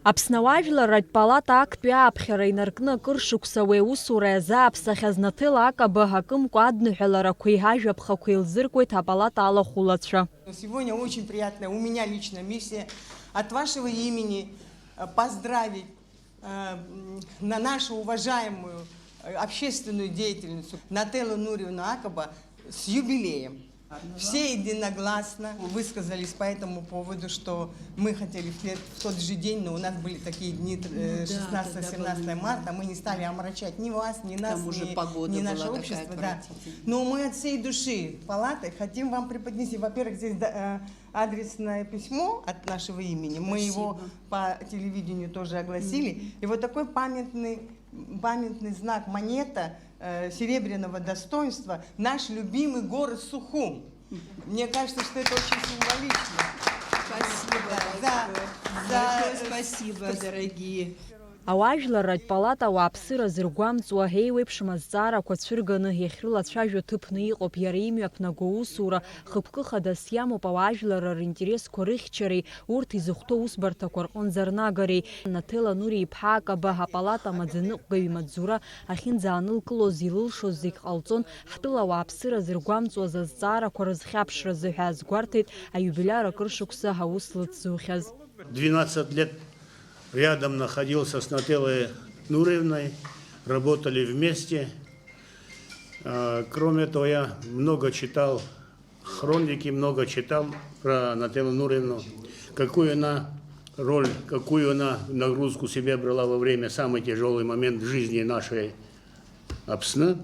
Аԥсны Палата актәи ааԥхьара инаркны акыр шықәса уи аусура иазааԥсахьаз Наҭела Акаба ҳакымкәа адныҳәаларақәа иҳажәаԥхақәа еилзыргоит апалата алахәылацәа. Сегодня очень приятная у меня лично миссия от вашего имени поздравить нашу уважаемую общественную деятельницу Наҭелу Нуриевну Акаба с юбилеем. Все единогласно высказались по этому поводу, что мы хотели в тот же день, но у нас были такие дни 16-17 марта, мы не стали омрачать ни вас, ни нас, ни наше общество. Да. Но мы от всей души палаты хотим вам преподнести, во-первых, здесь адресное письмо от нашего имени, мы его по телевидению тоже огласили, и вот такой памятный знак, монета серебряного достоинства, наш любимый город Сухум. Мне кажется, что это очень символично. Спасибо. Спасибо, дорогие. Ауаажәларратә палата ауааԥсыра зыргәамҵуа еиуеиԥшым азҵаарақәа цәырганы иахьрылацәажәо ҭыԥны иҟоуп иара имҩаԥнаго аусура хықәкы хадас иамоуп ауаажәларра ринтересқәа рыхьчареи урҭ изыхәҭоу усбарҭақәа рҟынӡа-рнагареи. Наҭела Нури-иԥҳа Акаба апалата амаӡаныҟәгаҩ имаҵзура ахьынӡаанылкылоз илылшоз зегь ҟалҵон ҳтәыла ауааԥсыра зыргәамҵуаз азҵаарақәа рызхьаԥшразы ҳәа азгәарҭеит аиубилиар акыр шықәса ҳаус лыцзухьаз. 12 лет рядом находился с Наҭелой Нуриевной, работали вместе. Кроме того, я много читал хроники, много читал про Наҭелу Нуриевну, какую она роль, какую она нагрузку себе брала во время самый тяжелый момент в жизни нашей Апсны.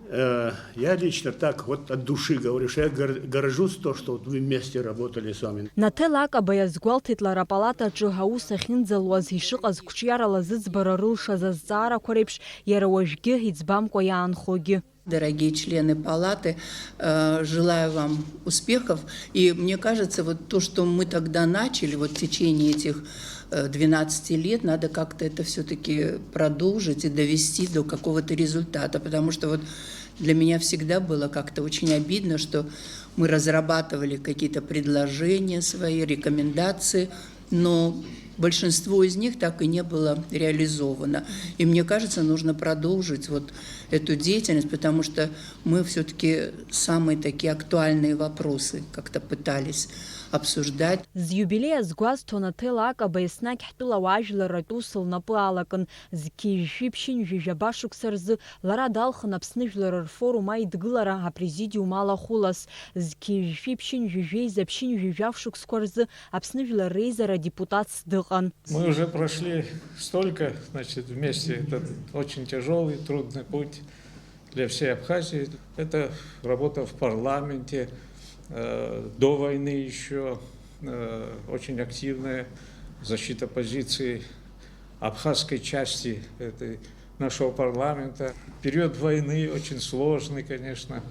Я лично так вот от души говорю, что я горжусь то, что вот вы вместе работали с вами. Наҭела Акаба иазгәалҭеит лара апалатаҿы аус ахьынӡалуаз ишыҟаз қәҿиарала зыӡбара рылшаз азҵаарақәа реиԥш иара уажәгьы иӡбамкәа иаанхогьы. Дорогие члены палаты, желаю вам успехов. И мне кажется, вот то, что мы тогда начали, вот в течение этих 12 лет, надо как-то это все-таки продолжить и довести до какого-то результата. Потому что вот для меня всегда было как-то очень обидно, что мы разрабатывали какие-то предложения свои, рекомендации, но большинство из них так и не было реализовано. И мне кажется, нужно продолжить вот эту деятельность, потому что мы все-таки самые такие актуальные вопросы как-то пытались обсуждать. З юбилея згәазҭо Наҭела Акаба еснагь ҳтәыла ауаажәларратә ус лнапы алакын. Зқьи-жәшәи-ԥшьынҩ ҩажәаба шықәса рзы лара далхын Аԥсны жәлар рфорум аидгылара апрезидиум алахәылас. Зқьи-жәшәи-ԥшьынҩ ҩажәеизаԥшьынҩ шықәсқәа рзы Аԥсны жәлар реизара депутатс дыҟан. Мы уже прошли столько, значит, вместе этот очень тяжелый, трудный путь для всей Абхазии. Это работа в парламенте, до войны еще очень активная защита позиций абхазской части нашего парламента. Период войны очень сложный, конечно.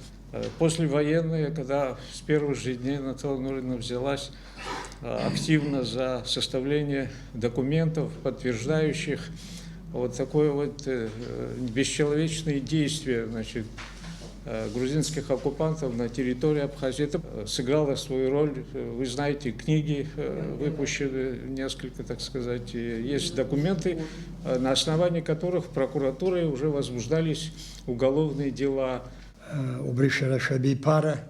Послевоенные, когда с первых же дней Наҭела Нуриевна взялась активно за составление документов, подтверждающих вот такое вот бесчеловечные действия, значит, грузинских оккупантов на территории Абхазии. Это сыграло свою роль. Вы знаете, книги выпущены, несколько, так сказать, есть документы, на основании которых прокуратурой уже возбуждались уголовные дела. Убришара Шабипара,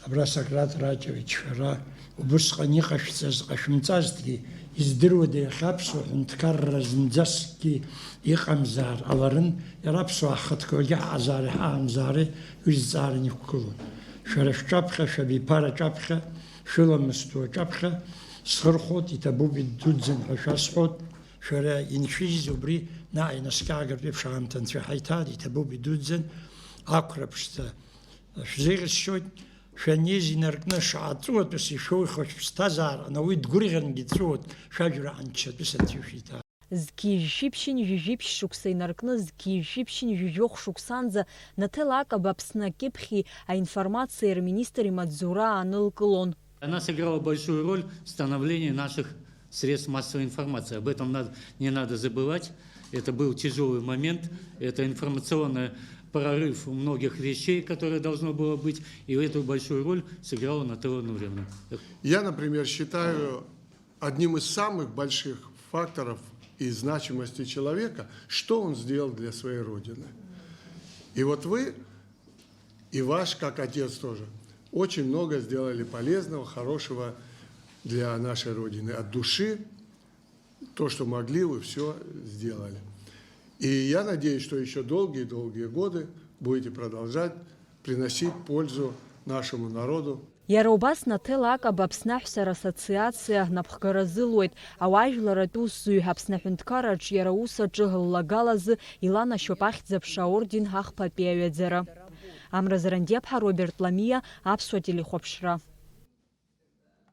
Абрасакрат Ратевич Шара, Убускани Хашцаз Хашмцазки, издыруада иахьаԥсуа ҳәынҭқарра зынӡаскгьы иҟамзаар аларын, иара аԥсуаа ҳхаҭқәагьы ҳаҟазаари ҳаҳамзаари уи зҵааран иқәгылон. Шәара шәҿаԥхьа, шәабиԥара аҿаԥхьа, шәыламысҭо аҿаԥхьа схырхәот, иҭабуп идуӡӡан ҳәа шәасҳәот, шәара иншәиз убри наҟ инаскьаагартә еиԥш аамҭа анцәа ҳаиҭааит, иҭабуп идуӡӡан, ақәраԥшӡа шәзеиӷьасшьоит. Шәанез инаркны шаҟа-ҵуатәыс ишәоухьоу шәԥсҭазаара, уи дгәырӷьангьы дҵәуот, шәажәра анччатәыс анцәа ишәиҭааит. Зқьи-жәшәи-ԥшьынҩ ҩажәеиԥшь шықәса инаркны зқьи-жәшәи-ԥшьынҩ ҩажәохә шықәсанӡа Наҭела Акаба Аԥсны акьыԥхьи аинформациеи рминистр имаҵзура аанылкылон. Она сыграла большую роль в становлении наших средств массовой информации. Об этом не надо забывать. Это был тяжелый момент, это информационная прорыв многих вещей, которые должно было быть, и эту большую роль сыграла Наҭела Нуриевна. Я, например, считаю одним из самых больших факторов и значимости человека, что он сделал для своей Родины. И вот вы, и ваш, как отец тоже, очень много сделали полезного, хорошего для нашей Родины. От души, то, что могли, вы все сделали. И я надеюсь, что еще долгие-долгие годы будете продолжать приносить пользу нашему народу. Иара убас наҭела акаба Аԥсны Аҳәсара Асоциациа напхгаразылуеит. Ауаажәларатә усзуҩ Аԥсны Аҳәынҭқарраҿ иара ус аҿы ллагалазы иланашьоуп ахьӡ-аԥша аорден ҳахԥатәи аҩаӡара. Амра Зарандиаԥҳа, Роберт Ламиа, Аԥсуа телехәаԥшра.